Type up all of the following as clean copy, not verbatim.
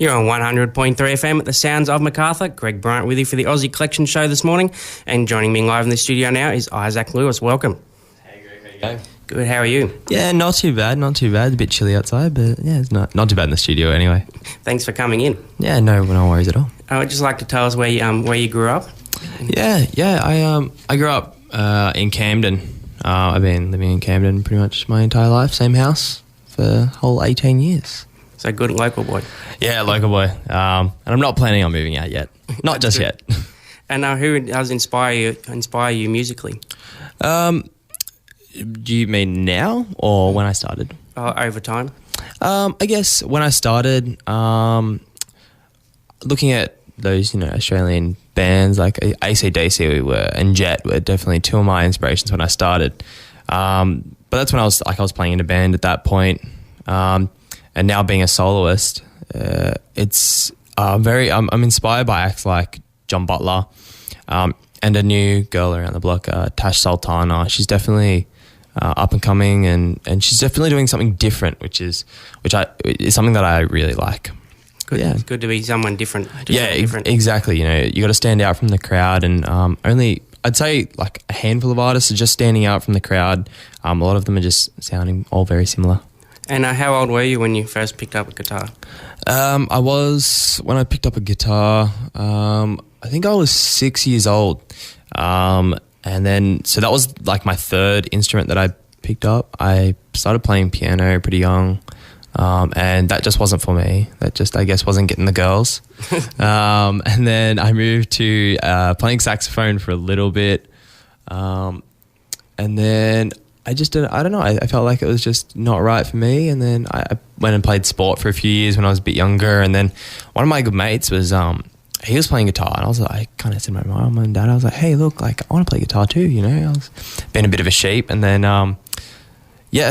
You're on 100.3 FM at the Sounds of Macarthur. Greg Bryant with you for the Aussie Collection Show this morning. And joining me live in the studio now is Isaac Lewis. Welcome. Hey Greg, how you going? Good, how are you? Yeah, not too bad. A bit chilly outside, but yeah, it's not too bad in the studio anyway. Thanks for coming in. Yeah, no worries at all. I would just like to tell us where you grew up. Yeah. I grew up in Camden. I've been living in Camden pretty much my entire life. Same house for the whole 18 years. So good local boy. Yeah, local boy. And I'm not planning on moving out yet. Not just yet. And who does inspire you musically? Do you mean now or when I started? Over time. I guess when I started, looking at those, Australian bands like AC/DC and Jet were definitely two of my inspirations when I started. But that's when I was playing in a band at that point. And now being a soloist, it's I'm inspired by acts like John Butler, and a new girl around the block, Tash Sultana. She's definitely up and coming, and she's definitely doing something different, which is something that I really like. Good, yeah, it's good to be someone different. Exactly. You got to stand out from the crowd, and I'd say like a handful of artists are just standing out from the crowd. A lot of them are just sounding all very similar. And how old were you when you first picked up a guitar? When I picked up a guitar, I think I was 6 years old. And then, so that was like my third instrument that I picked up. I started playing piano pretty young. And that just wasn't for me. That just, I guess, wasn't getting the girls. And then I moved to playing saxophone for a little bit. And then I just didn't, I don't know, I felt like it was just not right for me. And then I went and played sport for a few years when I was a bit younger. And then one of my good mates was, he was playing guitar, and I kind of said to my mom and dad, I was like, hey, look, like, I want to play guitar too, I was being a bit of a sheep. And then,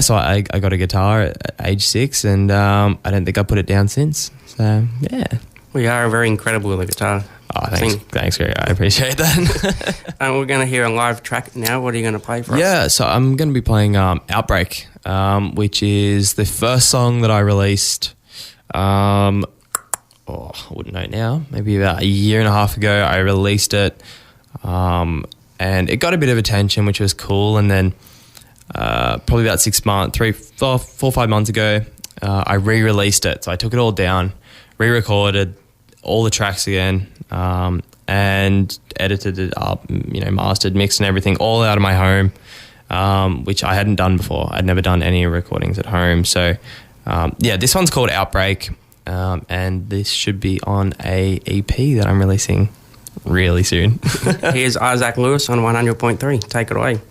so I got a guitar at age 6, and I don't think I put it down since. So, yeah. We are very incredible with the guitar. Oh, thanks, Gary. I appreciate that. And we're going to hear a live track now. What are you going to play for us? Yeah, so I'm going to be playing Outbreak, which is the first song that I released, I wouldn't know now, maybe about a year and a half ago. I released it, and it got a bit of attention, which was cool. And then probably about 4 or 5 months ago, I re-released it. So I took it all down, re-recorded all the tracks again, and edited it up, mastered, mixed and everything, all out of my home, which I hadn't done before. I'd never done any recordings at home. So, this one's called Outbreak, and this should be on a EP that I'm releasing really soon. Here's Isaac Lewis on 100.3. Take it away.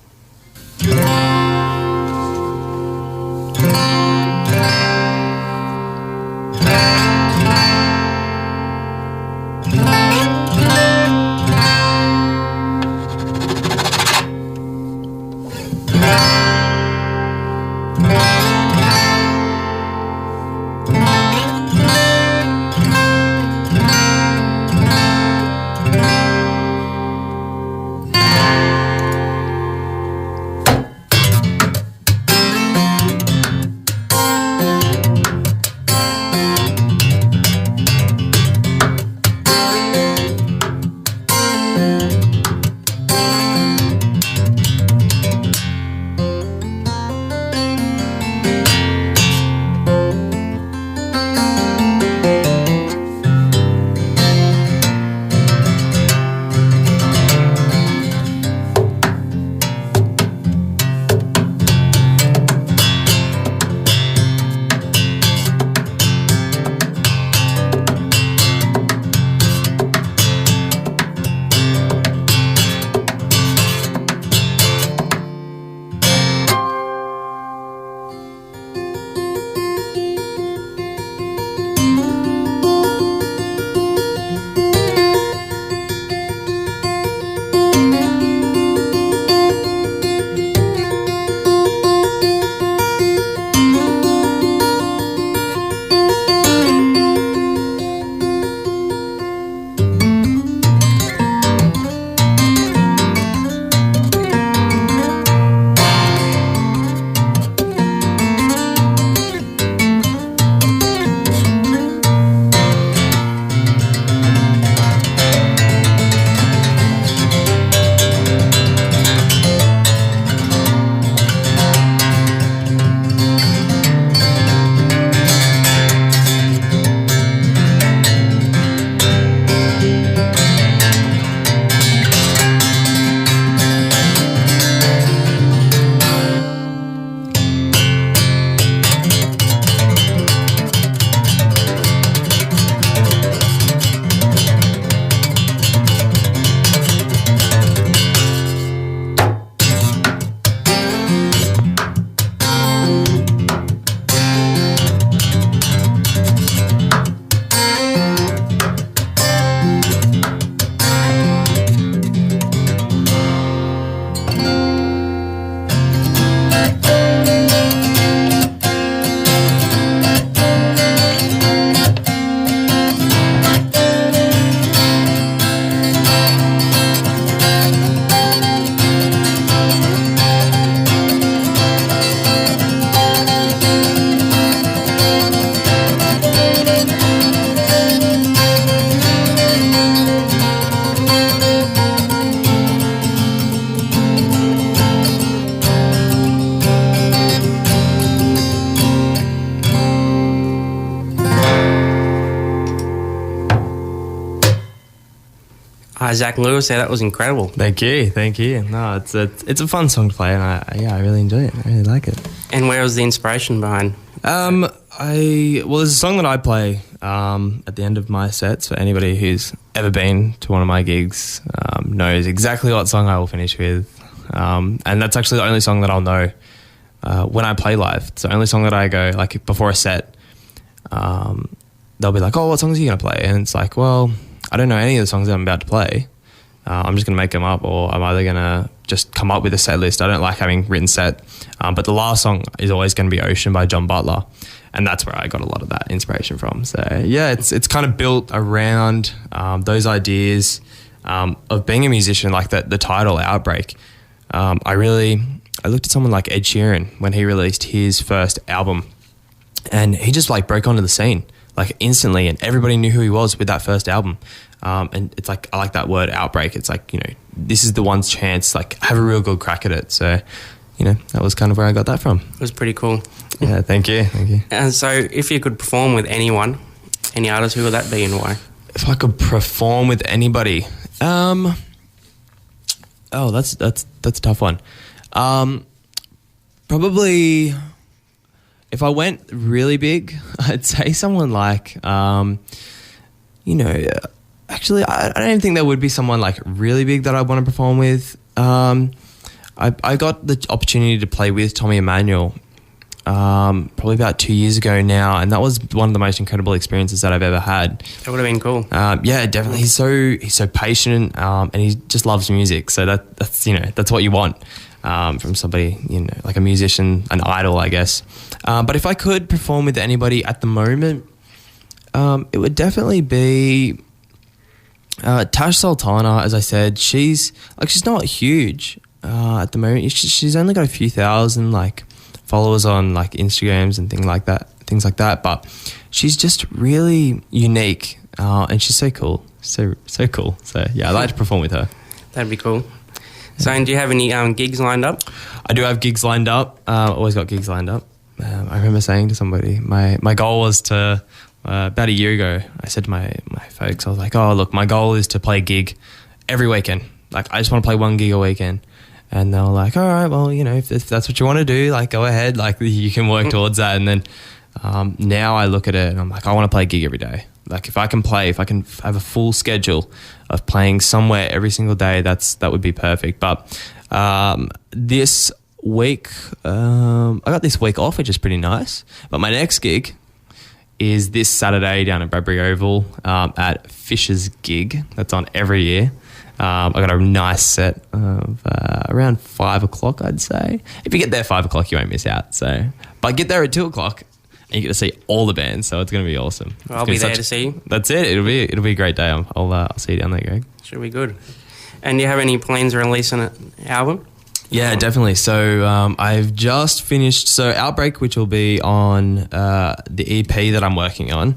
Isaac Lewis there, that was incredible. Thank you. No, it's a fun song to play, and I really enjoy it. I really like it. And where was the inspiration behind? There's a song that I play at the end of my sets. For anybody who's ever been to one of my gigs, knows exactly what song I will finish with, and that's actually the only song that I'll know when I play live. It's the only song that I go like before a set. They'll be like, "Oh, what songs are you gonna play?" And it's like, well, I don't know any of the songs that I'm about to play. I'm just going to make them up, or I'm either going to just come up with a set list. I don't like having written set. But the last song is always going to be Ocean by John Butler. And that's where I got a lot of that inspiration from. So, yeah, it's kind of built around those ideas of being a musician, like the title, Outbreak. I looked at someone like Ed Sheeran when he released his first album. And he just like broke onto the scene like instantly, and everybody knew who he was with that first album. And it's like, I like that word, outbreak. It's like, this is the one's chance, like have a real good crack at it. So, that was kind of where I got that from. It was pretty cool. Yeah, thank you. And so if you could perform with anyone, any artist, who would that be and why? If I could perform with anybody, that's a tough one. Probably if I went really big, I'd say someone like, actually, I don't even think there would be someone like really big that I want to perform with. I got the opportunity to play with Tommy Emmanuel probably about 2 years ago now, and that was one of the most incredible experiences that I've ever had. That would have been cool. Yeah, definitely. He's so patient, and he just loves music. So that's what you want from somebody, like a musician, an idol, I guess. But if I could perform with anybody at the moment, it would definitely be Tash Sultana. As I said, she's not huge at the moment. She's only got a few thousand like followers on like Instagrams and things like that. But she's just really unique, and she's so cool, so cool. So yeah, I'd like to perform with her. That'd be cool. So, and do you have any gigs lined up? I do have gigs lined up. Always got gigs lined up. I remember saying to somebody, my goal was to, about a year ago, I said to my folks, I was like, oh, look, my goal is to play a gig every weekend. Like, I just want to play one gig a weekend. And they were like, all right, well, if that's what you want to do, like, go ahead. Like, you can work towards that. And then now I look at it and I'm like, I want to play a gig every day. Like, if I can have a full schedule of playing somewhere every single day, that would be perfect. But this week, I got this week off, which is pretty nice. But my next gig is this Saturday down at Bradbury Oval at Fisher's Gig. That's on every year. I got a nice set of around 5 o'clock, I'd say. If you get there 5 o'clock, you won't miss out. But get there at 2 o'clock. And you get to see all the bands, so it's going to be awesome. I'll be there to see you. That's it. It'll be a great day. I'll see you down there, Greg. Should be good. And do you have any plans to release an album? Yeah, definitely. So I've just finished Outbreak, which will be on the EP that I'm working on.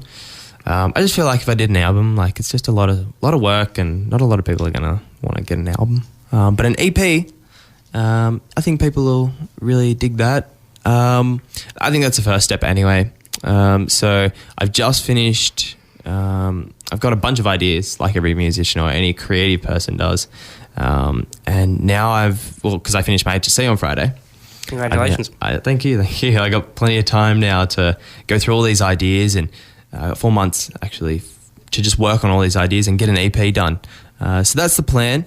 I just feel like if I did an album, like it's just a lot of work, and not a lot of people are going to want to get an album. But an EP, I think people will really dig that. I think that's the first step anyway. So I've just finished, I've got a bunch of ideas like every musician or any creative person does. And now because I finished my HSC on Friday. Congratulations. Thank you. I got plenty of time now to go through all these ideas, and I got 4 months actually to just work on all these ideas and get an EP done. So that's the plan.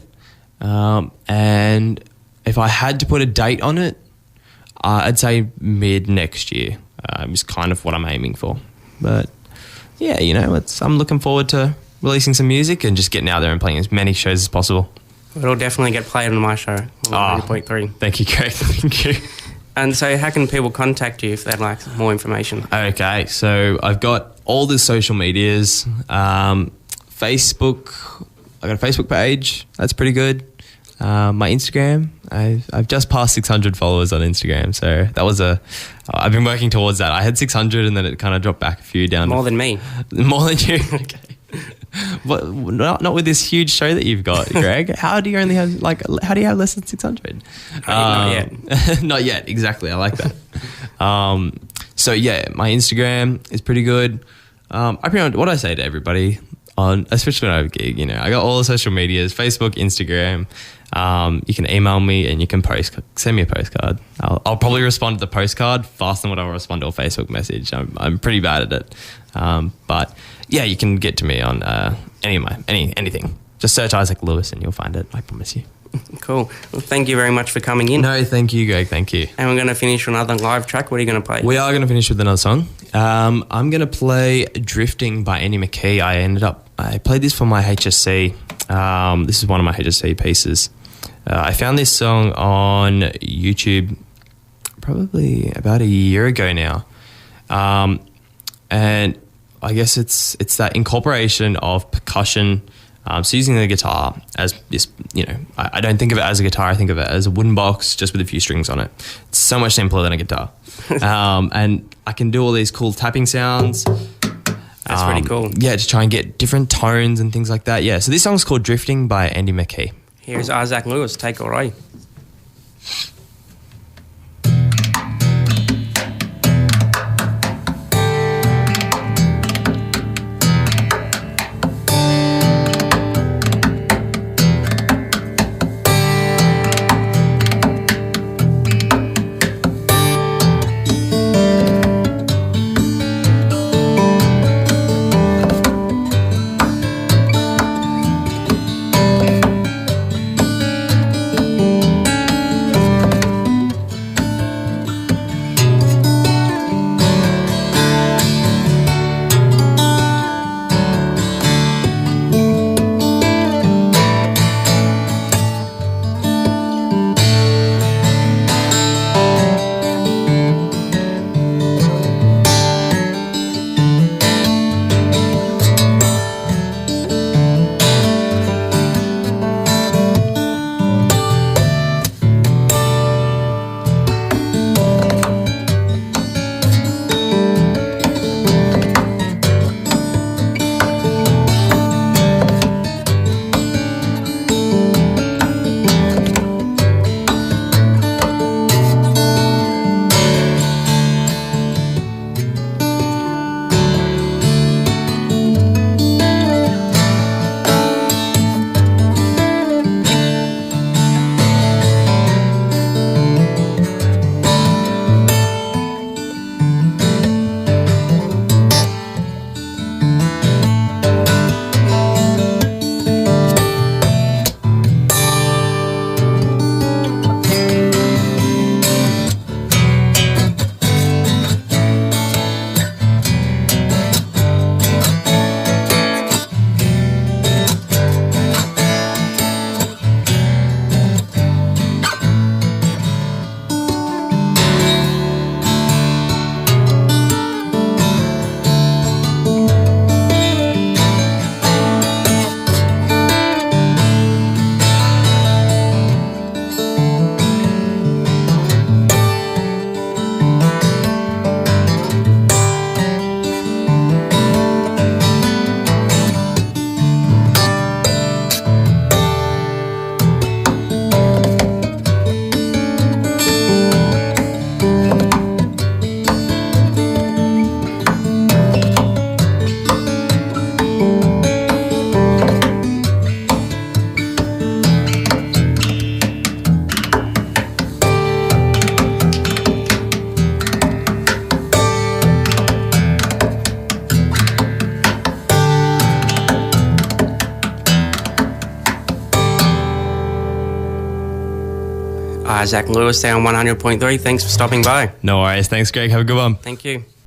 And if I had to put a date on it, I'd say mid next year is kind of what I'm aiming for. But yeah, I'm looking forward to releasing some music and just getting out there and playing as many shows as possible. It'll definitely get played on my show, 90.3. Thank you, Craig. Thank you. And so how can people contact you if they'd like more information? Okay, so I've got all the social medias. Facebook, I got a Facebook page. That's pretty good. My Instagram, I've just passed 600 followers on Instagram, so I've been working towards that. I had 600 and then it kind of dropped back a few down. More than me. More than you. Okay. But not with this huge show that you've got, Greg. How do you only have how do you have less than 600? Not yet. Not yet, exactly. I like that. So yeah, my Instagram is pretty good. What I say to everybody, on, especially when I have a gig. You know, I got all the social medias: Facebook, Instagram. You can email me and you can send me a postcard. I'll probably respond to the postcard faster than what I'll respond to a Facebook message. I'm pretty bad at it, but yeah, you can get to me on anything. Just search Isaac Lewis and you'll find it. I promise you. Cool. Well, thank you very much for coming in. No, thank you, Greg. Thank you. And we're going to finish with another live track. What are you going to play? We are going to finish with another song. I'm going to play Drifting by Andy McKee. I played this for my HSC. This is one of my HSC pieces. I found this song on YouTube probably about a year ago now. And I guess it's that incorporation of percussion. So using the guitar as this, I don't think of it as a guitar. I think of it as a wooden box just with a few strings on it. It's so much simpler than a guitar. And I can do all these cool tapping sounds. That's pretty cool. Yeah, to try and get different tones and things like that. Yeah, so this song's called Drifting by Andy McKee. Here's Isaac Lewis. Take it away. Isaac Lewis there on 100.3. Thanks for stopping by. No worries. Thanks, Greg. Have a good one. Thank you.